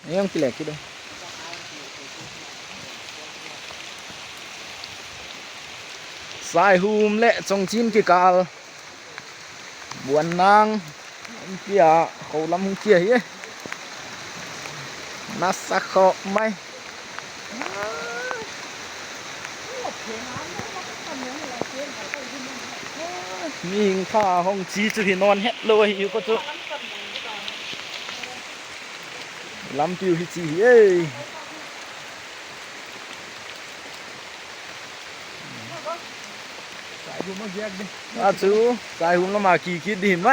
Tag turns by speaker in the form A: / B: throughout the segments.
A: นี่ต้องกินแหลกคิดดูสายหูมและจงชิมกิกาลบวนนางเกี่ยเขาลำเกี่ยเฮ้ยนัสสักเขาไหมมีหิงผ้าห้องจีจุที่นอนเฮ็ดเลยอยู่ก็จะลำติวฮิจีเอ้ยอาจูสายหุ่มละมากี่คิดดีไหม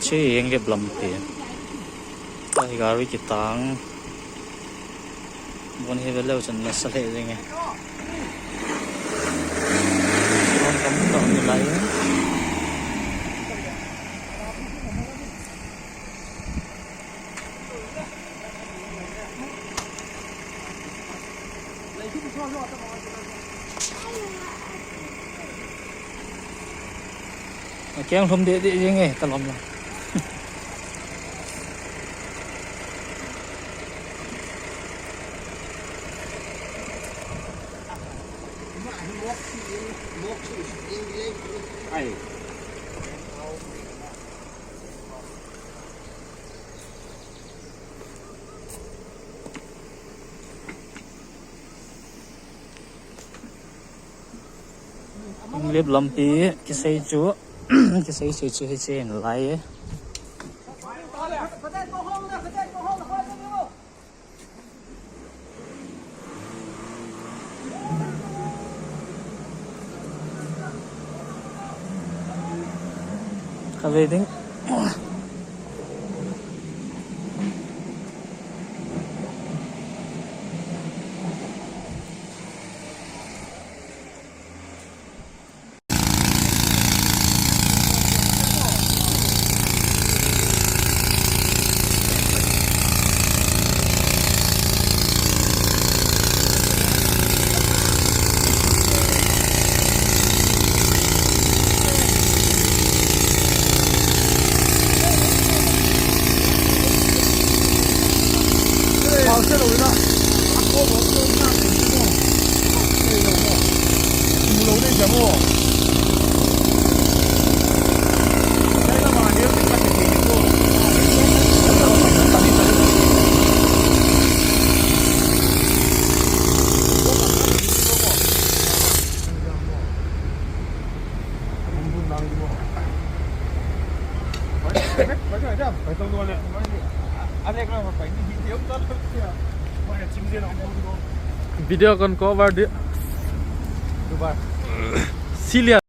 A: ชื่อเองเก็บลำเปียตายการวิจิตังบนเฮเวลเลวจนนัสเลยังไงลองกำต่อมีอะไรแกงทมเด็ดยังไงตลอดเลยเรียบลำปีกิใส่จุกิใส่จุให้เจนไหลเขาเลยดิ้งไปตรงตัวเนี่ยอันนี้ก็ไปที่เดียวก็ว่าจิ้มเดียวเอาดูวิดีโอกันก็ว่าดูบ้างซิเลีย